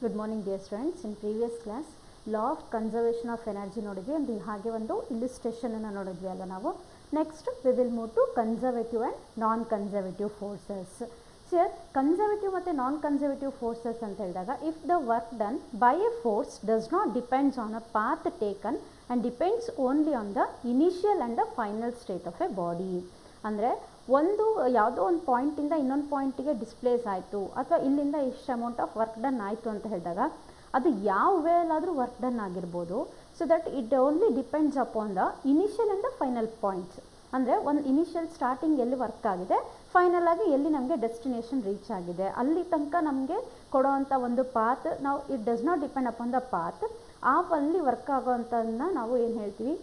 Good morning dear students. In previous class law of conservation of energy ನೋಡಿದ್ವಿ ಒಂದು ಹಾಗೆ ಒಂದು illustration ಅನ್ನು ನೋಡಿದ್ವಿ ಅಲ್ಲ ನಾವು. Next we will move to conservative and non conservative forces. So here conservative ಮತ್ತು non conservative forces ಅಂತ ಹೇಳಿದಾಗ if the work done by a force does not depends on a path taken and depends only on the initial and the final state of a body. ಅಂದರೆ ಒಂದು ಯಾವುದೋ ಒಂದು ಪಾಯಿಂಟಿಂದ ಇನ್ನೊಂದು ಪಾಯಿಂಟಿಗೆ displays ಆಯಿತು ಅಥವಾ ಇಲ್ಲಿಂದ ಇಷ್ಟು ಅಮೌಂಟ್ ಆಫ್ ವರ್ಕ್ ಡನ್ ಆಯಿತು ಅಂತ ಹೇಳಿದಾಗ ಅದು ಯಾವ ವೇಲಾದರೂ ವರ್ಕ್ ಡನ್ ಆಗಿರ್ಬೋದು. So that it only depends upon the initial and the final points. ಅಂದರೆ ಒಂದು ಇನಿಷಿಯಲ್ ಸ್ಟಾರ್ಟಿಂಗ್ ಎಲ್ಲಿ ವರ್ಕ್ ಆಗಿದೆ, ಫೈನಲ್ ಆಗಿ ಎಲ್ಲಿ ನಮಗೆ ಡೆಸ್ಟಿನೇಷನ್ ರೀಚ್ ಆಗಿದೆ, ಅಲ್ಲಿ ತನಕ ನಮಗೆ ಕೊಡೋವಂಥ ಒಂದು ಪಾತ್ ನಾವು it does not depend upon the path. ಅಲ್ಲಿ ವರ್ಕ್ ಆಗೋವಂಥದ್ದನ್ನ ನಾವು ಏನು ಹೇಳ್ತೀವಿ,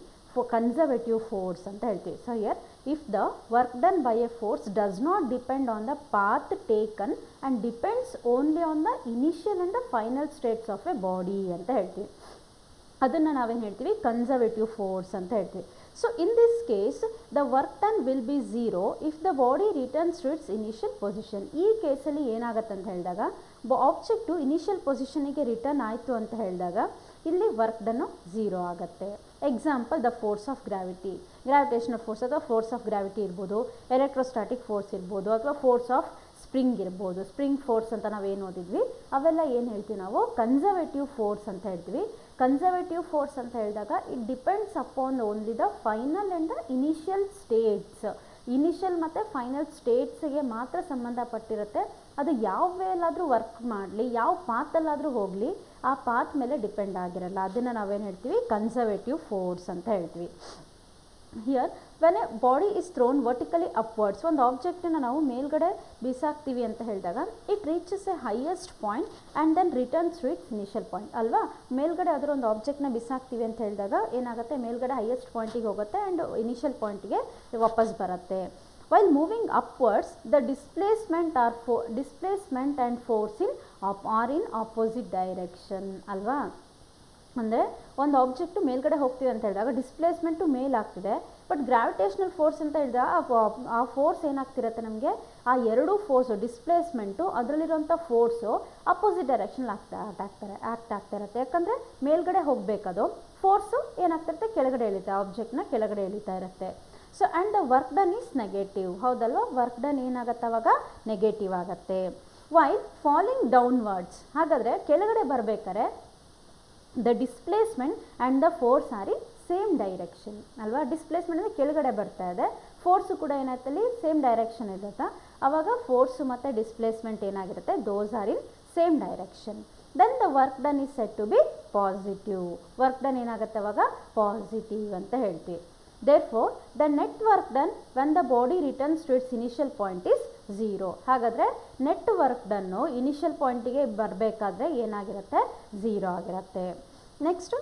conservative force ಅಂತ ಹೇಳ್ತೀವಿ. So here if the work done by a force does not depend on the path taken and depends only on the initial and the final states of a body ಅಂತ ಹೇಳ್ತೀವಿ. ಅದನ್ನು ನಾವೇನು ಹೇಳ್ತೀವಿ, conservative force ಅಂತ ಹೇಳ್ತೀವಿ. So in this case the work done will be zero if the body returns to its initial position. ಈ ಕೇಸಲ್ಲಿ ಏನಾಗುತ್ತೆ ಅಂತ ಹೇಳಿದಾಗ ಆಬ್ಜೆಕ್ಟು ಇನಿಷಿಯಲ್ ಪೊಸಿಷನಿಗೆ ರಿಟರ್ನ್ ಆಯಿತು ಅಂತ ಹೇಳಿದಾಗ ಇಲ್ಲಿ ವರ್ಕ್ ಡನ್ನು ಝೀರೋ ಆಗುತ್ತೆ. Example the force of gravity, gravitational force ಅಥವಾ ಫೋರ್ಸ್ ಆಫ್ ಗ್ರಾವಿಟಿ ಇರ್ಬೋದು, ಎಲೆಕ್ಟ್ರೋಸ್ಟಾಟಿಕ್ ಫೋರ್ಸ್ ಇರ್ಬೋದು, ಅಥವಾ ಫೋರ್ಸ್ ಆಫ್ ಸ್ಪ್ರಿಂಗ್ ಇರ್ಬೋದು. ಸ್ಪ್ರಿಂಗ್ ಫೋರ್ಸ್ ಅಂತ ನಾವೇನು ಓದಿದ್ವಿ ಅವೆಲ್ಲ ಏನು ಹೇಳ್ತೀವಿ ನಾವು, ಕನ್ಸರ್ವೇಟಿವ್ ಫೋರ್ಸ್ ಅಂತ ಹೇಳ್ತೀವಿ. ಕನ್ಸರ್ವೇಟಿವ್ ಫೋರ್ಸ್ ಅಂತ ಹೇಳಿದಾಗ it depends upon only the final and the initial States. Initial ಮತ್ತು ಫೈನಲ್ ಸ್ಟೇಟ್ಸ್ಗೆ ಮಾತ್ರ ಸಂಬಂಧಪಟ್ಟಿರುತ್ತೆ. ಅದು ಯಾವ ವೇಲಾದರೂ ವರ್ಕ್ ಮಾಡಲಿ, ಯಾವ ಪಾತಲ್ಲಾದರೂ ಹೋಗಲಿ, ಆ ಪಾತ್ ಮೇಲೆ ಡಿಪೆಂಡ್ ಆಗಿರಲ್ಲ. ಅದನ್ನು ನಾವೇನು ಹೇಳ್ತೀವಿ, ಕನ್ಸರ್ವೇಟಿವ್ ಫೋರ್ಸ್ ಅಂತ ಹೇಳ್ತೀವಿ. Here when a body is thrown vertically upwards, ಒಂದು ಆಬ್ಜೆಕ್ಟನ್ನು ನಾವು ಮೇಲ್ಗಡೆ ಬಿಸಾಕ್ತೀವಿ ಅಂತ ಹೇಳಿದಾಗ it reaches a highest point and then returns to its initial point ಅಲ್ವಾ. ಮೇಲ್ಗಡೆ ಅದರ ಒಂದು ಆಬ್ಜೆಕ್ಟ್ನ ಬಿಸಾಕ್ತೀವಿ ಅಂತ ಹೇಳಿದಾಗ ಏನಾಗುತ್ತೆ, ಮೇಲ್ಗಡೆ ಹೈಯೆಸ್ಟ್ ಪಾಯಿಂಟಿಗೆ ಹೋಗುತ್ತೆ ಆ್ಯಂಡ್ ಇನಿಷಿಯಲ್ ಪಾಯಿಂಟಿಗೆ ವಾಪಸ್ ಬರುತ್ತೆ. While moving upwards, the displacement and force are in opposite direction ಅಲ್ವಾ. ಅಂದರೆ ಒಂದು ಆಬ್ಜೆಕ್ಟು ಮೇಲ್ಗಡೆ ಹೋಗ್ತೀವಿ ಅಂತ ಹೇಳಿದಾಗ ಡಿಸ್ಪ್ಲೇಸ್ಮೆಂಟು ಮೇಲಾಗ್ತಿದೆ, ಬಟ್ ಗ್ರಾವಿಟೇಷನಲ್ ಫೋರ್ಸ್ ಅಂತ ಹೇಳಿದಾಗ ಆ ಫೋರ್ಸ್ ಏನಾಗ್ತಿರುತ್ತೆ ನಮಗೆ, ಆ ಎರಡೂ ಫೋರ್ಸು ಡಿಸ್ಪ್ಲೇಸ್ಮೆಂಟು ಅದರಲ್ಲಿರೋಂಥ ಫೋರ್ಸು ಅಪೋಸಿಟ್ ಡೈರೆಕ್ಷನ್ ಆ್ಯಕ್ಟ್ ಆಗ್ತಾ ಇರುತ್ತೆ. ಯಾಕಂದರೆ ಮೇಲ್ಗಡೆ ಹೋಗಬೇಕದು, ಫೋರ್ಸು ಏನಾಗ್ತಿರುತ್ತೆ, ಕೆಳಗಡೆ ಎಳಿತಾ, ಆಬ್ಜೆಕ್ಟ್ನ ಕೆಳಗಡೆ ಎಳಿತಾ ಇರುತ್ತೆ. So and the work done is negative, ಹೌದಲ್ವ. ವರ್ಕ್ ಡನ್ ಏನಾಗುತ್ತೆ ಅವಾಗ, ನೆಗೆಟಿವ್ ಆಗುತ್ತೆ. ವೈಲ್ ಫಾಲಿಂಗ್ ಡೌನ್ವರ್ಡ್ಸ್, ಹಾಗಾದರೆ ಕೆಳಗಡೆ ಬರಬೇಕಾದ್ರೆ the displacement and the force are in same direction ಅಲ್ವಾ. ಡಿಸ್ಪ್ಲೇಸ್ಮೆಂಟ್ ಅಂದರೆ ಕೆಳಗಡೆ ಬರ್ತಾ ಇದೆ, ಫೋರ್ಸು ಕೂಡ ಏನಾಯ್ತಲ್ಲಿ ಸೇಮ್ ಡೈರೆಕ್ಷನ್ ಇರುತ್ತೆ. ಆವಾಗ ಫೋರ್ಸು ಮತ್ತು ಡಿಸ್ಪ್ಲೇಸ್ಮೆಂಟ್ ಏನಾಗಿರುತ್ತೆ, those are in same direction. Then the work done is set to be positive. Work done ಏನಾಗುತ್ತೆ ಅವಾಗ, ಪಾಸಿಟಿವ್ ಅಂತ ಹೇಳ್ತೀವಿ. Therefore, the net work done when the body returns to its initial point is 0. ಹಾಗಾದರೆ net work ಡನ್ನು initial ಪಾಯಿಂಟಿಗೆ ಬರಬೇಕಾದ್ರೆ ಏನಾಗಿರುತ್ತೆ, 0 ಆಗಿರುತ್ತೆ. Next,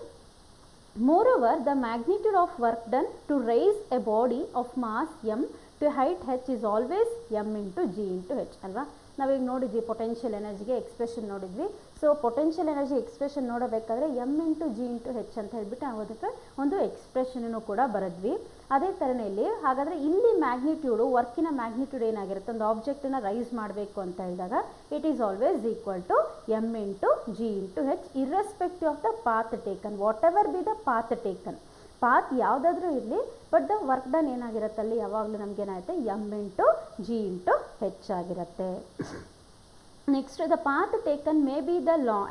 moreover the magnitude of work done to raise a body of mass m to height h is always m into g into h ಅಲ್ವಾ. ನಾವೀಗ ನೋಡಿದ್ವಿ potential ಎನರ್ಜಿಗೆ expression ನೋಡಿದ್ವಿ. So potential energy expression ನೋಡಬೇಕಾದ್ರೆ M into G into ಹೆಚ್ ಅಂತ ಹೇಳ್ಬಿಟ್ಟು ಅದಕ್ಕೆ ಒಂದು ಎಕ್ಸ್ಪ್ರೆಷನನ್ನು ಕೂಡ ಬರೆದ್ವಿ. ಅದೇ ಥರನೇ ಇಲ್ಲಿ, ಹಾಗಾದರೆ ಇಲ್ಲಿ ಮ್ಯಾಗ್ನಿಟ್ಯೂಡು, ವರ್ಕಿನ ಮ್ಯಾಗ್ನಿಟ್ಯೂಡ್ ಏನಾಗಿರುತ್ತೆ, ಒಂದು ಆಬ್ಜೆಕ್ಟನ್ನು ರೈಸ್ ಮಾಡಬೇಕು ಅಂತ ಹೇಳಿದಾಗ it is always equal to M into G into H irrespective of the path taken, whatever be the path taken. Path ಯಾವುದಾದ್ರೂ ಇರಲಿ, ಬಟ್ ದ ವರ್ಕ್ ಡನ್ ಏನಾಗಿರುತ್ತಲ್ಲಿ ಯಾವಾಗಲೂ ನಮಗೇನಾಗುತ್ತೆ, M into G into H ಆಗಿರುತ್ತೆ. Next, the path taken may be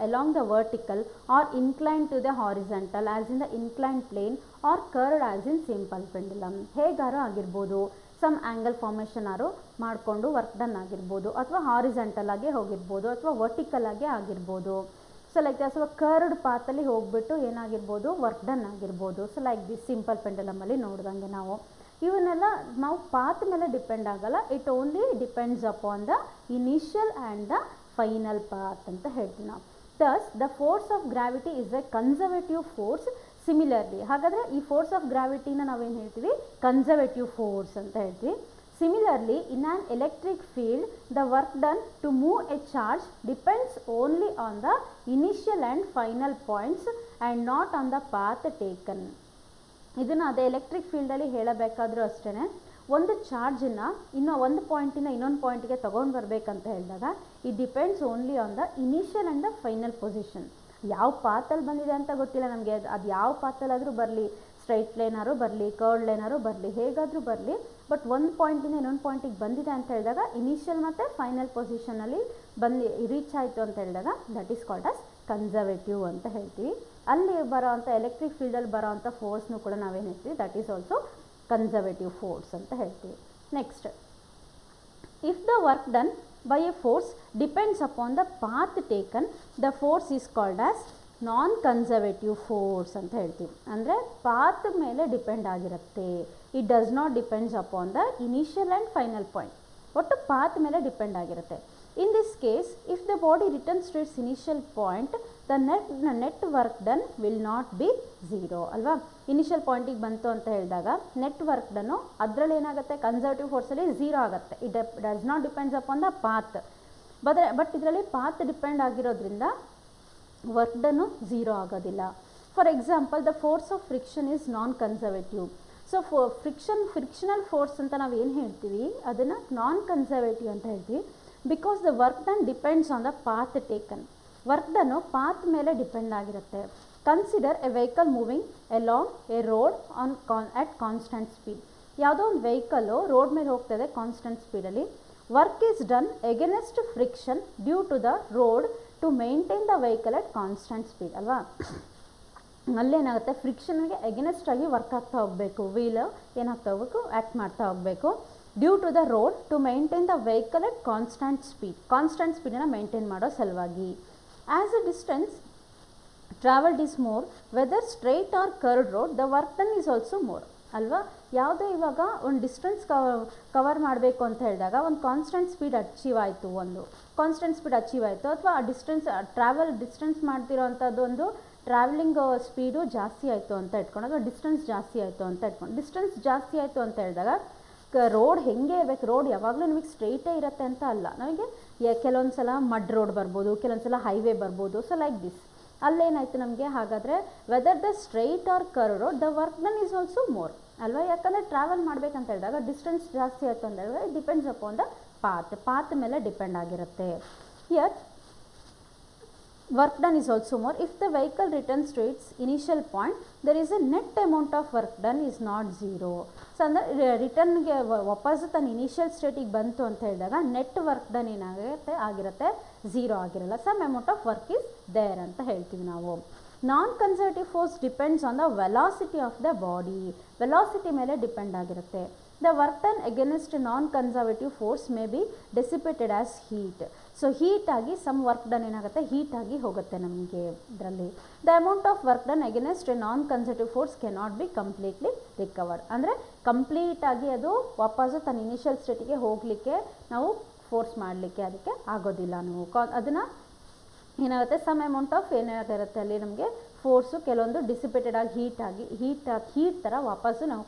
along the vertical or inclined to the horizontal as in the inclined plane or curved as in simple pendulum. ಹೇಗಾರು ಆಗಿರ್ಬೋದು, some angle formation ಆರು ಮಾಡಿಕೊಂಡು work done ಆಗಿರ್ಬೋದು, ಅಥವಾ horizontal ಆಗಿ ಹೋಗಿರ್ಬೋದು, ಅಥವಾ vertical ಆಗಿ ಆಗಿರ್ಬೋದು. So like ಅಥವಾ ಕರ್ವ್ಡ್ ಪಾತಲ್ಲಿ ಹೋಗ್ಬಿಟ್ಟು ಏನಾಗಿರ್ಬೋದು, ವರ್ಕ್ ಡನ್ ಆಗಿರ್ಬೋದು. ಸೊ ಲೈಕ್ ದಿಸ್ ಸಿಂಪಲ್ ಪೆಂಡಲಮಲ್ಲಿ ನೋಡ್ದಂಗೆ ನಾವು ಇವನ್ನೆಲ್ಲ ನಾವು ಪಾತ್ ಮೇಲೆ ಡಿಪೆಂಡ್ ಆಗಲ್ಲ, it only depends upon the initial and the final path ಅಂತ ಹೇಳ್ತೀವಿ ನಾವು. Thus the force of gravity is a conservative force. Similarly, ಹಾಗಾದರೆ ಈ ಫೋರ್ಸ್ ಆಫ್ ಗ್ರಾವಿಟಿನ ನಾವೇನು ಹೇಳ್ತೀವಿ, ಕನ್ಸರ್ವೇಟಿವ್ ಫೋರ್ಸ್ ಅಂತ ಹೇಳ್ತೀವಿ. Similarly, in an electric field, the work done to move a charge depends only on the initial and final points and not on the path taken. ಇದನ್ನು ಅದೇ electric ಫೀಲ್ಡಲ್ಲಿ ಹೇಳಬೇಕಾದ್ರೂ ಅಷ್ಟೇ, ಒಂದು ಚಾರ್ಜನ್ನು ಒಂದು ಪಾಯಿಂಟಿಂದ ಇನ್ನೊಂದು ಪಾಯಿಂಟಿಗೆ ತೊಗೊಂಡು ಬರಬೇಕಂತ ಹೇಳಿದಾಗ it depends only on the initial and the final position. ಯಾವ ಪಾತಲ್ಲಿ ಬಂದಿದೆ ಅಂತ ಗೊತ್ತಿಲ್ಲ ನಮಗೆ, ಅದು ಯಾವ ಪಾತಲ್ಲಾದರೂ ಬರಲಿ, ಸ್ಟ್ರೈಟ್ ಲೈನಾರು ಬರಲಿ, ಕರ್ಡ್ ಲೈನಾರು ಬರಲಿ, ಹೇಗಾದರೂ ಬರಲಿ, ಬಟ್ ಒಂದು ಪಾಯಿಂಟಿಂದ ಇನ್ನೊಂದು ಪಾಯಿಂಟಿಗೆ ಬಂದಿದೆ ಅಂತ ಹೇಳಿದಾಗ ಇನಿಷಿಯಲ್ ಮತ್ತು ಫೈನಲ್ ಪೊಸಿಷನಲ್ಲಿ ರೀಚ್ ಆಯಿತು ಅಂತ ಹೇಳಿದಾಗ that is called as conservative ಅಂತ ಹೇಳ್ತೀವಿ. ಅಲ್ಲಿ ಬರೋ ಅಂಥ ಎಲೆಕ್ಟ್ರಿಕ್ ಫೀಲ್ಡಲ್ಲಿ ಬರೋ ಅಂಥ ಫೋರ್ಸ್ನು ಕೂಡ ನಾವೇನು ಹೇಳ್ತೀವಿ, that is also conservative force ಅಂತ ಹೇಳ್ತೀವಿ. Next, if the work done by a force depends upon the path taken, the force is called as non conservative force ಅಂತ ಹೇಳ್ತೀವಿ. ಅಂದರೆ ಪಾತ್ ಮೇಲೆ ಡಿಪೆಂಡ್ ಆಗಿರುತ್ತೆ. It does not depends upon the initial and final point. ಒಟ್ಟು path ಮೇಲೆ depend ಆಗಿರುತ್ತೆ. In this case if the body returns to its initial point the net work done will not be zero ಅಲ್ವಾ. ಇನಿಷಿಯಲ್ ಪಾಯಿಂಟಿಗೆ ಬಂತು ಅಂತ ಹೇಳಿದಾಗ net work ಡನ್ನು ಅದರಲ್ಲಿ ಏನಾಗುತ್ತೆ, ಕನ್ಸರ್ವೇಟಿವ್ ಫೋರ್ಸಲ್ಲಿ ಝೀರೋ ಆಗುತ್ತೆ. It does not depends upon the path. But ಇದರಲ್ಲಿ ಪಾತ್ ಡಿಪೆಂಡ್ ಆಗಿರೋದ್ರಿಂದ ವರ್ಕ್ ಡನ್ನು ಝೀರೋ ಆಗೋದಿಲ್ಲ. For example, the force of friction is non conservative. So frictional force ಅಂತ ನಾವು ಏನು ಹೇಳ್ತೀವಿ, ಅದನ್ನು ನಾನ್ ಕನ್ಸರ್ವೇಟಿವ್ ಅಂತ ಹೇಳ್ತೀವಿ. Because the work done depends on the path taken. Work done path ಮೇಲೆ ಡಿಪೆಂಡ್ ಆಗಿರುತ್ತೆ. Consider a vehicle moving along a road at constant speed. ಯಾವುದೋ ಒಂದು ವೆಹಿಕಲ್ಲು ರೋಡ್ ಮೇಲೆ ಹೋಗ್ತದೆ ಕಾನ್ಸ್ಟೆಂಟ್ ಸ್ಪೀಡಲ್ಲಿ. Work is done against friction due to the road to maintain the vehicle at constant speed ಅಲ್ವಾ. ಅಲ್ಲೇನಾಗುತ್ತೆ, ಫ್ರಿಕ್ಷನ್ಗೆ against ಆಗಿ work ಆಗ್ತಾ ಹೋಗಬೇಕು, ವೀಲ್ ಏನಾಗ್ತಾ ಹೋಗಬೇಕು, ಆ್ಯಕ್ಟ್ ಮಾಡ್ತಾ ಹೋಗಬೇಕು. Due to the road to maintain the vehicle at constant ಸ್ಪೀಡನ್ನು ಮೇಂಟೈನ್ ಮಾಡೋ ಸಲುವಾಗಿ. As a distance travelled is more, whether straight or curved road, the work done is also more ಅಲ್ವಾ. ಯಾವುದೇ ಇವಾಗ ಒಂದು ಡಿಸ್ಟೆನ್ಸ್ ಕವರ್ ಮಾಡಬೇಕು ಅಂತ ಹೇಳಿದಾಗ ಒಂದು ಕಾನ್ಸ್ಟೆಂಟ್ ಸ್ಪೀಡ್ ಅಚೀವ್ ಆಯಿತು, ಅಥವಾ ಆ ಡಿಸ್ಟೆನ್ಸ್ ಮಾಡ್ತಿರೋ ಅಂಥದ್ದು ಒಂದು ಟ್ರಾವೆಲಿಂಗ್ ಸ್ಪೀಡು ಜಾಸ್ತಿ ಆಯಿತು ಅಂತ ಇಟ್ಕೊಂಡಾಗ ಡಿಸ್ಟೆನ್ಸ್ ಜಾಸ್ತಿ ಆಯಿತು ಅಂತ ಹೇಳಿದಾಗ ರೋಡ್ ಹೆಂಗೆ ಇರಬೇಕು, ರೋಡ್ ಯಾವಾಗಲೂ ನಮಗೆ ಸ್ಟ್ರೈಟೇ ಇರುತ್ತೆ ಅಂತ ಅಲ್ಲ, ನಮಗೆ ಕೆಲವೊಂದು ಸಲ ಮಡ್ ರೋಡ್ ಬರ್ಬೋದು, ಕೆಲವೊಂದು ಸಲ ಹೈವೇ ಬರ್ಬೋದು. ಸೊ ಲೈಕ್ ದಿಸ್ ಅಲ್ಲೇನಾಯಿತು ನಮಗೆ, ಹಾಗಾದರೆ whether the straight or curve road the work done is also more ಅಲ್ವಾ. ಯಾಕಂದರೆ ಟ್ರಾವೆಲ್ ಮಾಡಬೇಕಂತ ಹೇಳಿದಾಗ ಡಿಸ್ಟೆನ್ಸ್ ಜಾಸ್ತಿ ಆಯಿತು ಅಂತ ಹೇಳಿದ್ರೆ it depends upon the path ಮೇಲೆ ಡಿಪೆಂಡ್ ಆಗಿರುತ್ತೆ. Here work done is also more. If the vehicle returns to its initial point, there is a net amount of work done is not zero. So ಅಂದರೆ ರಿಟರ್ನ್ಗೆ ವಾಪಸ್ ತನ್ನ initial ಸ್ಟೇಟಿಗೆ ಬಂತು ಅಂತ ಹೇಳಿದಾಗ ನೆಟ್ ವರ್ಕ್ ಡನ್ ಆಗಿರುತ್ತೆ, ಝೀರೋ ಆಗಿರಲ್ಲ. Some amount of work is there ಅಂತ ಹೇಳ್ತೀವಿ ನಾವು. Non conservative force depends on the velocity of the body. Velocity ಮೇಲೆ ಡಿಪೆಂಡ್ ಆಗಿರುತ್ತೆ. The work done against non-conservative force may be dissipated as heat. So heat ಆಗಿ some work done ಏನಾಗುತ್ತೆ, heat ಆಗಿ ಹೋಗುತ್ತೆ ನಮಗೆ ಇದರಲ್ಲಿ. The amount of work done against non conservative force cannot be completely recovered. ಅಂದರೆ ಕಂಪ್ಲೀಟಾಗಿ ಅದು ವಾಪಸ್ಸು ತನ್ನ ಇನಿಷಿಯಲ್ ಸ್ಟೇಟಿಗೆ ಹೋಗಲಿಕ್ಕೆ ನಾವು ಫೋರ್ಸ್ ಮಾಡಲಿಕ್ಕೆ ಅದಕ್ಕೆ ಆಗೋದಿಲ್ಲ. ನಾವು ಅದನ್ನು ಏನಾಗುತ್ತೆ, ಸಮ್ ಅಮೌಂಟ್ ಆಫ್ ಏನಾಗಿರುತ್ತೆ ಅಲ್ಲಿ ನಮಗೆ ಫೋರ್ಸು ಕೆಲವೊಂದು ಡಿಸಿಪೇಟೆಡ್ ಆಗಿ ಹೀಟ್ ಥರ ವಾಪಸ್ಸು ನಾವು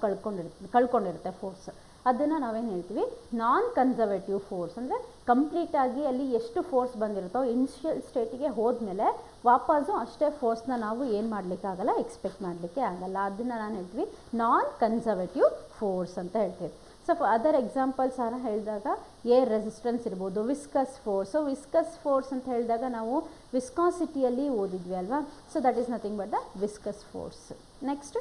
ಕಳ್ಕೊಂಡಿರುತ್ತೆ ಫೋರ್ಸ್. ಅದನ್ನು ನಾವೇನು ಹೇಳ್ತೀವಿ, ನಾನ್ ಕನ್ಸರ್ವೇಟಿವ್ ಫೋರ್ಸ್. ಅಂದರೆ ಕಂಪ್ಲೀಟಾಗಿ ಅಲ್ಲಿ ಎಷ್ಟು ಫೋರ್ಸ್ ಬಂದಿರುತ್ತೋ ಇನಿಷಿಯಲ್ ಸ್ಟೇಟಿಗೆ ಹೋದ್ಮೇಲೆ ವಾಪಸ್ಸು ಅಷ್ಟೇ ಫೋರ್ಸ್ನ ನಾವು ಏನು ಮಾಡಲಿಕ್ಕಾಗಲ್ಲ, ಎಕ್ಸ್ಪೆಕ್ಟ್ ಮಾಡಲಿಕ್ಕೆ ಆಗಲ್ಲ. ಅದನ್ನು ನಾನು ಹೇಳ್ತೀವಿ ನಾನ್ ಕನ್ಸರ್ವೇಟಿವ್ ಫೋರ್ಸ್ ಅಂತ ಹೇಳ್ತೀವಿ. ಸೊ ಅದರ್ ಎಕ್ಸಾಂಪಲ್ಸ್ ಅನ್ನ ಹೇಳಿದಾಗ ಏರ್ ರೆಸಿಸ್ಟೆನ್ಸ್ ಇರ್ಬೋದು, viscous force. So viscous force ಅಂತ ಹೇಳಿದಾಗ ನಾವು ವಿಸ್ಕಾಸಿಟಿಯಲ್ಲಿ ಓದಿದ್ವಿ ಅಲ್ವಾ. So that is nothing but the viscous force. Next,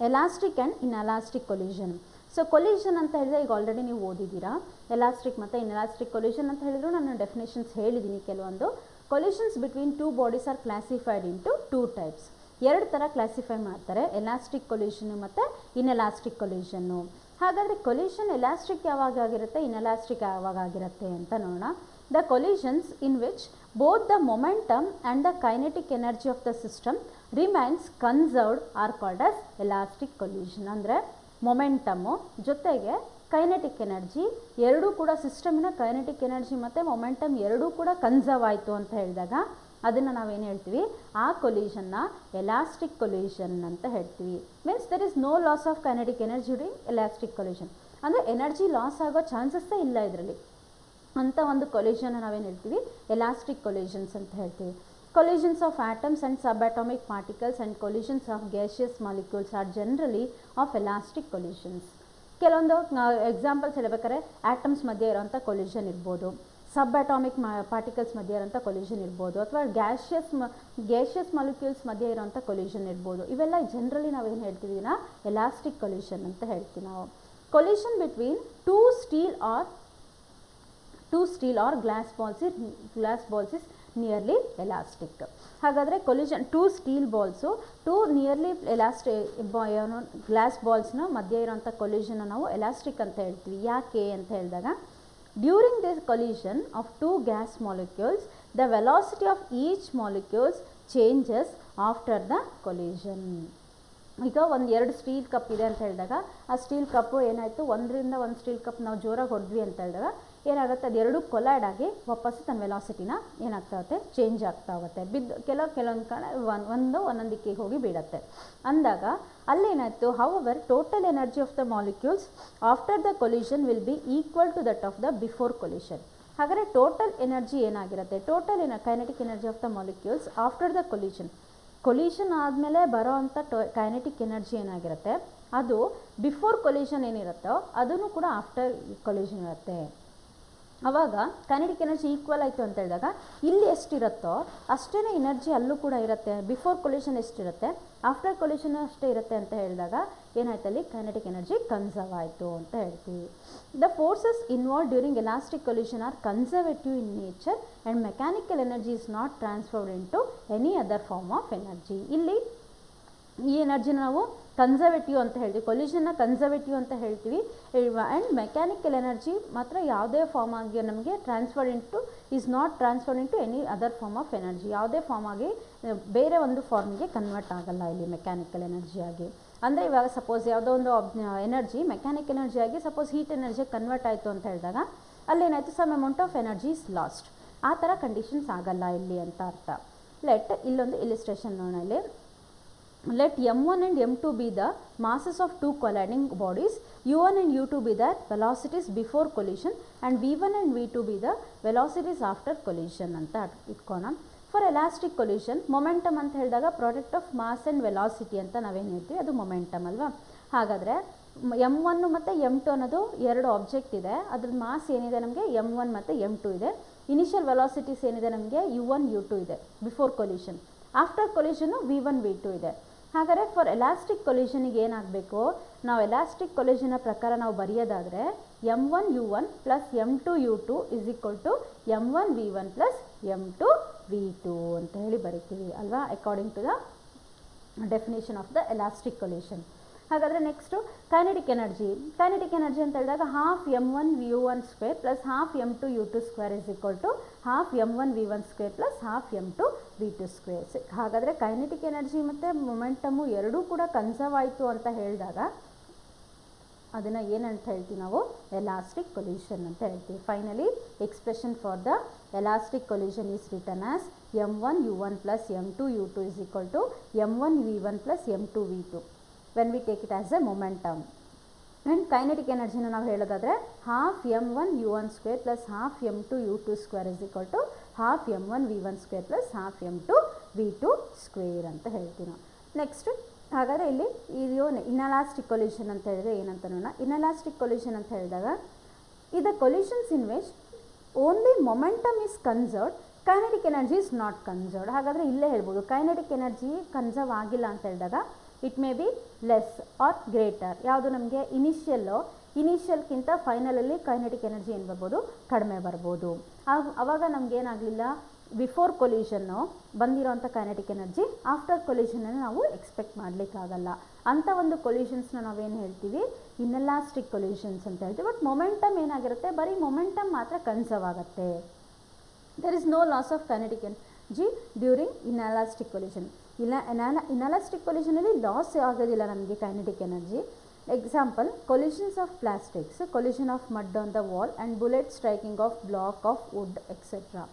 elastic and inelastic collision. So collision ಅಂತ ಹೇಳಿದ್ರೆ ಈಗ ಆಲ್ರೆಡಿ ನೀವು ಓದಿದ್ದೀರಾ. ಎಲಾಸ್ಟಿಕ್ ಮತ್ತು ಇನ್ಎಲಾಸ್ಟಿಕ್ ಕೊಲಿಷನ್ ಅಂತ ಹೇಳಿದ್ರು ನಾನು ಡೆಫಿನೇಷನ್ಸ್ ಹೇಳಿದ್ದೀನಿ ಕೆಲವೊಂದು. Collisions between two bodies are classified into two types. ಎರಡು ಥರ ಕ್ಲಾಸಿಫೈ ಮಾಡ್ತಾರೆ, ಎಲಾಸ್ಟಿಕ್ ಕೊಲಿಷನ್ನು ಮತ್ತು ಇನ್ಎಲಾಸ್ಟಿಕ್ ಕೊಲಿಷನ್ನು. ಹಾಗಾದರೆ ಕೊಲಿಷನ್ ಎಲಾಸ್ಟಿಕ್ ಯಾವಾಗ ಆಗಿರುತ್ತೆ, ಇನ್ಎಲಾಸ್ಟಿಕ್ ಯಾವಾಗ ಆಗಿರುತ್ತೆ ಅಂತ ನೋಡೋಣ. The collisions in which both the momentum and the kinetic energy of the system remains conserved are called as elastic collision. ಅಂದರೆ ಮೊಮೆಂಟಮ್ಮು ಜೊತೆಗೆ ಕೈನೆಟಿಕ್ ಎನರ್ಜಿ ಎರಡೂ ಕೂಡ, ಸಿಸ್ಟಮಿನ ಕೈನೆಟಿಕ್ ಎನರ್ಜಿ ಮತ್ತು ಮೊಮೆಂಟಮ್ ಎರಡೂ ಕೂಡ ಕನ್ಸರ್ವ್ ಆಯಿತು ಅಂತ ಹೇಳಿದಾಗ ಅದನ್ನು ನಾವೇನು ಹೇಳ್ತೀವಿ, ಆ ಕೊಲಿಷನ್ನ ಎಲಾಸ್ಟಿಕ್ ಕೊಲಿಷನ್ ಅಂತ ಹೇಳ್ತೀವಿ. Means there is no loss of kinetic energy during elastic collision. ಅಂದರೆ ಎನರ್ಜಿ ಲಾಸ್ ಆಗೋ ಚಾನ್ಸಸ್ಸೇ ಇಲ್ಲ ಇದರಲ್ಲಿ ಅಂಥ ಒಂದು ಕೊಲಿಷನ್ನ ನಾವೇನು ಹೇಳ್ತೀವಿ, ಎಲಾಸ್ಟಿಕ್ ಕೊಲಿಷನ್ಸ್ ಅಂತ ಹೇಳ್ತೀವಿ. Collisions of atoms and subatomic particles and collisions of gaseous molecules are generally of elastic collisions. ಕೆಲವೊಂದು ಎಕ್ಸಾಂಪಲ್ಸ್ ಹೇಳ್ಬೇಕಾದ್ರೆ ಆಟಮ್ಸ್ ಮಧ್ಯೆ ಇರೋಂಥ ಕೊಲಿಷನ್ ಇರ್ಬೋದು, ಸಬ್ ಅಟಾಮಿಕ್ ಪಾರ್ಟಿಕಲ್ಸ್ ಮಧ್ಯೆ ಇರೋಂಥ ಕೊಲಿಷನ್ ಇರ್ಬೋದು, ಅಥವಾ ಗ್ಯಾಷಿಯಸ್ ಮಾಲಿಕ್ಯೂಲ್ಸ್ ಮಧ್ಯೆ ಇರೋಂಥ ಕೊಲಿಷನ್ ಇರ್ಬೋದು. ಇವೆಲ್ಲ ಜನರಲಿ ನಾವೇನು ಹೇಳ್ತೀವಿ, ಎಲಾಸ್ಟಿಕ್ ಕೊಲಿಷನ್ ಅಂತ ಹೇಳ್ತೀವಿ ನಾವು. Collision between two steel or glass balls is nearly elastic. ಹಾಗಾದರೆ collision two steel balls two nearly glass ಬಾಲ್ಸ್ನ ಮಧ್ಯೆ ಇರೋಂಥ ಕೊಲಿಷನ್ ನಾವು ಎಲಾಸ್ಟಿಕ್ ಅಂತ ಹೇಳ್ತೀವಿ. ಯಾಕೆ ಅಂತ ಹೇಳಿದಾಗ, during this collision of two gas molecules the velocity of each molecules changes after the collision. ಈಗ ಎರಡು ಸ್ಟೀಲ್ ಕಪ್ ಇದೆ ಅಂತ ಹೇಳಿದಾಗ ಆ ಸ್ಟೀಲ್ ಕಪ್ಪು ಏನಾಯಿತು, ಒಂದರಿಂದ ಒಂದು ಸ್ಟೀಲ್ ಕಪ್ ನಾವು ಜೋರಾಗಿ ಹೊಡೆದ್ವಿ ಅಂತ ಹೇಳಿದಾಗ ಏನಾಗುತ್ತೆ, ಅದು ಕೊಲೈಡ್ ಆಗಿ ವಾಪಸ್ಸು ತನ್ನ ವೆಲಾಸಿಟಿನ ಏನಾಗ್ತಾ ಹೋಗುತ್ತೆ, ಚೇಂಜ್ ಆಗ್ತಾ ಹೋಗುತ್ತೆ. ಕೆಲವೊಂದು ಕಡೆ ಒಂದೊಂದು ದಿಕ್ಕಿಗೆ ಹೋಗಿ ಬೀಳುತ್ತೆ. ಅಂದಾಗ ಅಲ್ಲೇನಾಯಿತು, however total energy of the molecules after the collision will be equal to that of the before collision. ಹಾಗಾದರೆ ಟೋಟಲ್ ಎನರ್ಜಿ ಏನಾಗಿರುತ್ತೆ, kinetic energy of the molecules after the collision ಆದಮೇಲೆ ಬರೋ ಅಂಥ ಕೈನೆಟಿಕ್ ಎನರ್ಜಿ ಏನಾಗಿರುತ್ತೆ, ಅದು ಬಿಫೋರ್ ಕೊಲಿಷನ್ ಏನಿರುತ್ತೋ ಅದನ್ನು ಕೂಡ after collision ಇರುತ್ತೆ. ಆವಾಗ ಕೈನೆಟಿಕ್ ಎನರ್ಜಿ ಈಕ್ವಲ್ ಆಯಿತು ಅಂತ ಹೇಳಿದಾಗ ಇಲ್ಲಿ ಎಷ್ಟಿರುತ್ತೋ ಅಷ್ಟೇ ಎನರ್ಜಿ ಅಲ್ಲೂ ಕೂಡ ಇರುತ್ತೆ. ಬಿಫೋರ್ ಕೊಲಿಷನ್ ಎಷ್ಟಿರುತ್ತೆ, ಆಫ್ಟರ್ ಕೊಲಿಷನ್ ಅಷ್ಟೇ ಇರುತ್ತೆ ಅಂತ ಹೇಳಿದಾಗ ಏನಾಯ್ತು, ಅಲ್ಲಿ ಕೈನೆಟಿಕ್ ಎನರ್ಜಿ ಕನ್ಸರ್ವ್ ಆಯಿತು ಅಂತ ಹೇಳ್ತೀವಿ. The forces involve during elastic collision are conservative in nature and mechanical energy is not transferred in to any other form of energy. ಇಲ್ಲಿ ಈ ಎನರ್ಜಿನ ನಾವು ಕನ್ಸರ್ವೇಟಿವ್ ಅಂತ ಹೇಳ್ತೀವಿ, ಕೊಲಿಷನ್ನ ಕನ್ಸರ್ವೇಟಿವ್ ಅಂತ ಹೇಳ್ತೀವಿ. ಆ್ಯಂಡ್ ಮೆಕ್ಯಾನಿಕಲ್ ಎನರ್ಜಿ ಮಾತ್ರ ಯಾವುದೇ ಫಾರ್ಮ್ ಆಗಿ ನಮಗೆ is not transferred into any other form of energy. ಯಾವುದೇ ಫಾರ್ಮ್ ಆಗಿ ಬೇರೆ ಒಂದು ಫಾರ್ಮ್ಗೆ ಕನ್ವರ್ಟ್ ಆಗಲ್ಲ ಇಲ್ಲಿ ಮೆಕ್ಯಾನಿಕಲ್ ಎನರ್ಜಿಯಾಗಿ. ಅಂದರೆ ಇವಾಗ ಸಪೋಸ್ ಯಾವುದೋ ಒಂದು ಎನರ್ಜಿ ಮೆಕ್ಯಾನಿಕ್ ಎನರ್ಜಿಯಾಗಿ ಸಪೋಸ್ ಹೀಟ್ ಎನರ್ಜಿಗೆ ಕನ್ವರ್ಟ್ ಆಯಿತು ಅಂತ ಹೇಳಿದಾಗ ಅಲ್ಲೇನಾಯಿತು, some amount of energy is lost. ಆ ಥರ ಕಂಡೀಷನ್ಸ್ ಆಗಲ್ಲ ಇಲ್ಲಿ ಅಂತ ಅರ್ಥ. ಇಲ್ಲೊಂದು ಇಲಿಸ್ಟ್ರೇಷನ್ ನೋಡೋಣ. ಇಲ್ಲಿ let m1 and m2 be the masses of two colliding bodies, u1 and u2 be the velocities before collision and v1 and v2 be the velocities after collision ಅಂತ ಇಟ್ಕೋಣ. ಫಾರ್ ಎಲಾಸ್ಟಿಕ್ ಕೊಲಿಷನ್ ಮೊಮೆಂಟಮ್ ಅಂತ ಹೇಳಿದಾಗ product of mass and velocity ಅಂತ ನಾವೇನು ಹೇಳ್ತೀವಿ, ಅದು momentum ಅಲ್ವಾ. ಹಾಗಾದರೆ m1 ಮತ್ತು m2 ಅನ್ನೋದು ಎರಡು ಆಬ್ಜೆಕ್ಟ್ ಇದೆ, ಅದ್ರ ಮಾಸ್ ಏನಿದೆ ನಮಗೆ m1 ಮತ್ತು m2 ಇದೆ. ಇನಿಷಿಯಲ್ ವೆಲಾಸಿಟೀಸ್ ಏನಿದೆ ನಮಗೆ u1 u2 ಇದೆ before collision. After ಕೊಲಿಷನ್ನು v1 v2 ಇದೆ. ಹಾಗಾದರೆ ಫಾರ್ ಎಲಾಸ್ಟಿಕ್ ಕೊಲಿಷನಿಗೆ ಏನಾಗಬೇಕು, ನಾವು ಎಲಾಸ್ಟಿಕ್ ಕೊಲಿಷನ್ನ ಪ್ರಕಾರ ನಾವು ಬರೆಯೋದಾದರೆ m1 u1 plus m2 u2 is equal to m1 v1 plus m2 v2 ಅಂತ ಹೇಳಿ ಬರೀತೀವಿ ಅಲ್ವಾ, according to the definition of the elastic collision. ಹಾಗಾದರೆ ನೆಕ್ಸ್ಟು ಕೈನೆಟಿಕ್ ಎನರ್ಜಿ ಅಂತ ಹೇಳಿದಾಗ half m1 v1 square plus half m2 u2 square is equal to half m1 v1 square plus half m2 v2 square. ಹಾಗಾದರೆ kinetic energy ಮತ್ತು momentum ಎರಡೂ ಕೂಡ conserve ಆಯಿತು ಅಂತ ಹೇಳಿದಾಗ ಅದನ್ನು ಏನಂತ ಹೇಳ್ತೀವಿ ನಾವು, ಎಲಾಸ್ಟಿಕ್ ಕೊಲಿಷನ್ ಅಂತ ಹೇಳ್ತೀವಿ. Finally expression for the elastic collision is written as m1 u1 plus m2 u2 is equal to m1 v1 plus m2 v2 when we take it as a momentum. And kinetic energy ನಾವು ಹೇಳೋದಾದರೆ half m1 u1 square plus half m2 u2 square is equal to half m1 v1 square plus half m2 v2 square ಅಂತ ಹೇಳ್ತೀವಿ ನಾವು. Next ಹಾಗಾದರೆ ಇಲ್ಲಿ ಇದು inelastic collision ಅಂತ ಹೇಳಿದ್ರೆ ಏನಂತ ನೋಡೋಣ. ಇನ್ಎಲಾಸ್ಟಿಕ್ ಕೊಲಿಷನ್ ಅಂತ ಹೇಳಿದಾಗ ಇದು collisions in which only momentum is conserved, kinetic energy is not conserved. ಹಾಗಾದರೆ ಇಲ್ಲೇ ಹೇಳ್ಬೋದು ಕೈನೆಟಿಕ್ ಎನರ್ಜಿ ಕನ್ಸರ್ವ್ ಆಗಿಲ್ಲ ಅಂತ ಹೇಳಿದಾಗ it may be less or greater. ಯಾವುದು ನಮಗೆ ಇನಿಷಿಯಲ್ಗಿಂತ ಫೈನಲಲ್ಲಿ ಕೈನೆಟಿಕ್ ಎನರ್ಜಿ ಏನು ಬರ್ಬೋದು, ಕಡಿಮೆ ಬರ್ಬೋದು. ಆವಾಗ ನಮಗೇನಾಗಲಿಲ್ಲ, ಬಿಫೋರ್ ಕೊಲಿಷನ್ನು ಬಂದಿರೋಂಥ ಕೈನೆಟಿಕ್ ಎನರ್ಜಿ ಆಫ್ಟರ್ ಕೊಲಿಷನನ್ನು ನಾವು ಎಕ್ಸ್ಪೆಕ್ಟ್ ಮಾಡಲಿಕ್ಕಾಗಲ್ಲ. ಅಂಥ ಒಂದು ಕೊಲಿಷನ್ಸ್ನ ನಾವೇನು ಹೇಳ್ತೀವಿ, ಇನ್ಎಲಾಸ್ಟಿಕ್ ಕೊಲಿಷನ್ಸ್ ಅಂತ ಹೇಳ್ತೀವಿ. ಬಟ್ ಮೊಮೆಂಟಮ್ ಏನಾಗಿರುತ್ತೆ, ಬರೀ ಮೊಮೆಂಟಮ್ ಮಾತ್ರ ಕನ್ಸರ್ವ್ ಆಗುತ್ತೆ. There is no loss of kinetic energy during inelastic collision. Inelastic ಕೊಲಿಷನಲ್ಲಿ ಲಾಸ್ ಆಗೋದಿಲ್ಲ ನಮಗೆ kinetic energy. Example collisions of plastics, collision of mud on the wall and bullet striking of block of wood etcetera.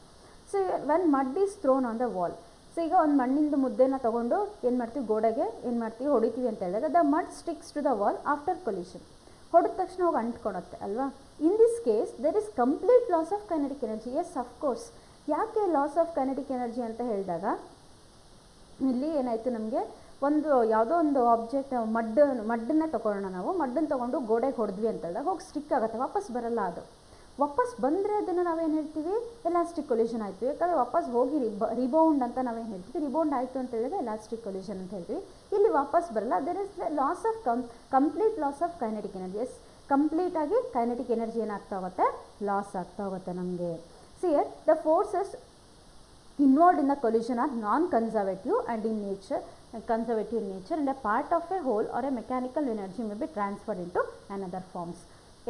So when mud is thrown on the wall, so ಈಗ ಒಂದು ಮಣ್ಣಿಂದ ಮುದ್ದೆನ ತೊಗೊಂಡು ಏನು ಮಾಡ್ತೀವಿ, ಗೋಡೆಗೆ ಏನು ಮಾಡ್ತೀವಿ, ಹೊಡಿತೀವಿ ಅಂತ ಹೇಳಿದಾಗ the mud sticks to the wall after collision. ಹೊಡೆದ ತಕ್ಷಣ ಹೋಗಿ ಅಂಟ್ಕೊಳುತ್ತೆ ಅಲ್ವಾ. In this case there is complete loss of kinetic energy. Yes of course. ಯಾಕೆ ಲಾಸ್ ಆಫ್ ಕೈನೆಟಿಕ್ ಎನರ್ಜಿ ಅಂತ ಹೇಳಿದಾಗ ಇಲ್ಲಿ ಏನಾಯಿತು, ನಮಗೆ ಒಂದು ಯಾವುದೋ ಒಂದು ಆಬ್ಜೆಕ್ಟ್ ಮಡ್ಡನ್ನೇ ತೊಗೊಳ್ಳೋಣ ನಾವು, ಮಡ್ಡನ್ನು ತೊಗೊಂಡು ಗೋಡೆಗೆ ಹೊಡೆದ್ವಿ ಅಂತ ಹೇಳಿದಾಗ ಹೋಗಿ ಸ್ಟಿಕ್ ಆಗುತ್ತೆ, ವಾಪಸ್ ಬರಲ್ಲ ಅದು. ವಾಪಸ್ ಬಂದರೆ ಅದನ್ನು ನಾವೇನು ಹೇಳ್ತೀವಿ, ಎಲಾಸ್ಟಿಕ್ ಕೊಲ್ಯೂಷನ್ ಆಯಿತು. ಯಾಕಂದರೆ ವಾಪಸ್ ಹೋಗಿ ರಿಬೌಂಡ್ ಅಂತ ನಾವೇನು ಹೇಳ್ತೀವಿ, ರಿಬೌಂಡ್ ಆಯಿತು ಅಂತ ಹೇಳಿದ್ರೆ ಎಲಾಸ್ಟಿಕ್ ಕೊಲ್ಯೂಷನ್ ಅಂತ ಹೇಳ್ತೀವಿ. ಇಲ್ಲಿ ವಾಪಸ್ ಬರಲ್ಲ, there is loss of complete loss of kinetic energy. Yes, ಕಂಪ್ಲೀಟಾಗಿ ಕೈನೆಟಿಕ್ ಎನರ್ಜಿ ಏನಾಗ್ತಾ ಹೋಗುತ್ತೆ, ಲಾಸ್ ಆಗ್ತಾ ಹೋಗುತ್ತೆ ನಮಗೆ. See here the forces involved in the collision are non-conservative and in nature, conservative in nature, and a part of a whole or a mechanical energy may be transferred into another forms.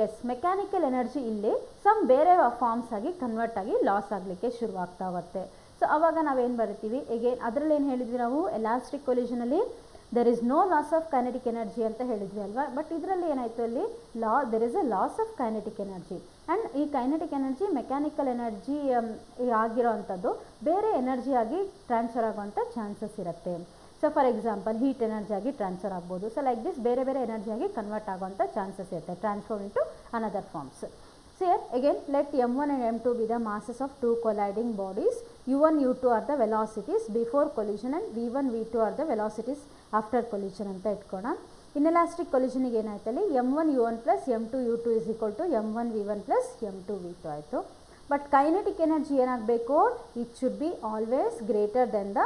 Yes, mechanical energy ಇಲ್ಲಿ some ಬೇರೆ forms ಆಗಿ convert ಆಗಿ loss ಆಗಲಿಕ್ಕೆ ಶುರುವಾಗ್ತಾ ಹೋಗುತ್ತೆ. So ಅವಾಗ ನಾವೇನು ಬರಿತೀವಿ, ಎಗೇನ್ ಅದರಲ್ಲಿ ಏನು ಹೇಳಿದ್ವಿ ನಾವು, ಎಲಾಸ್ಟಿಕ್ ಕೊಲ್ಯೂಷನಲ್ಲಿ there is no loss of kinetic energy ಅಂತ ಹೇಳಿದ್ವಿ ಅಲ್ವಾ. ಬಟ್ ಇದರಲ್ಲಿ ಏನಾಯಿತು, ಅಲ್ಲಿ there is a loss of kinetic energy. And ಈ ಕೈನೆಟಿಕ್ ಎನರ್ಜಿ ಮೆಕ್ಯಾನಿಕಲ್ ಎನರ್ಜಿ ಆಗಿರೋ ಅಂಥದ್ದು ಬೇರೆ ಎನರ್ಜಿ ಆಗಿ ಟ್ರಾನ್ಸ್ಫರ್ ಆಗುವಂಥ ಚಾನ್ಸಸ್ ಇರುತ್ತೆ. So for example heat energy ಆಗಿ ಟ್ರಾನ್ಸ್ಫರ್ ಆಗ್ಬೋದು. ಸೊ ಲೈಕ್ ದಿಸ್ ಬೇರೆ ಬೇರೆ ಎನರ್ಜಿಯಾಗಿ ಕನ್ವರ್ಟ್ ಆಗುವಂಥ ಚಾನ್ಸಸ್ ಇರುತ್ತೆ, transform into another forms. So here again let m1 and m2 be the masses of two colliding bodies. u1 u2 are the velocities before collision and v1 v2 are the velocities after collision ಅಂತ ಇಟ್ಕೋಣ. Inelastic ಕೊಲ್ಯೂಷನಿಗೆ ಏನಾಯ್ತಲ್ಲಿ m1 u1 plus m2 u2 is equal to m1 v1 plus m2 v2 ಆಯಿತು. But kinetic energy ಏನಾಗಬೇಕು, it should be always greater than the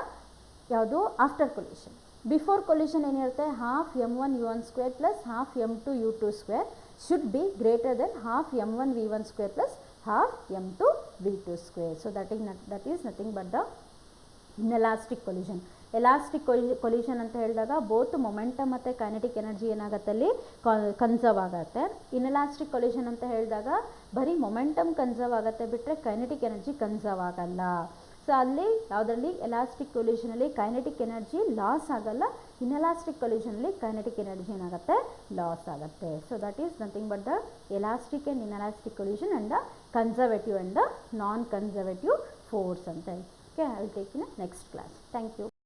ಯಾವುದು after collision. Before collision ಏನಿರುತ್ತೆ, half m1 u1 square plus half m2 u2 square should be greater than half m1 v1 square plus half m2 v2 square. So that is nothing but the inelastic collision. Elastic collusion ಅಂತ ಹೇಳಿದಾಗ both momentum ಮತ್ತು kinetic energy ಏನಾಗುತ್ತೆ ಅಲ್ಲಿ conserve ಆಗುತ್ತೆ. Inelastic collusion ಅಂತ ಹೇಳಿದಾಗ ಬರೀ momentum conserve ಆಗುತ್ತೆ ಬಿಟ್ಟರೆ ಕೈನೆಟಿಕ್ ಎನರ್ಜಿ ಕನ್ಸರ್ವ್ ಆಗಲ್ಲ. ಸೊ ಅಲ್ಲಿ ಯಾವುದರಲ್ಲಿ ಎಲಾಸ್ಟಿಕ್ ಕೊಲ್ಯೂಷನಲ್ಲಿ ಕೈನೆಟಿಕ್ ಎನರ್ಜಿ ಲಾಸ್ ಆಗಲ್ಲ, ಇನ್ಎಲಾಸ್ಟಿಕ್ ಕೊಲ್ಯೂಷನಲ್ಲಿ ಕೈನೆಟಿಕ್ ಎನರ್ಜಿ ಏನಾಗುತ್ತೆ, ಲಾಸ್ ಆಗುತ್ತೆ. So that is nothing but the elastic and inelastic collision and the conservative and the non conservative force ಅಂತ. Okay, I will take in next class. Thank you.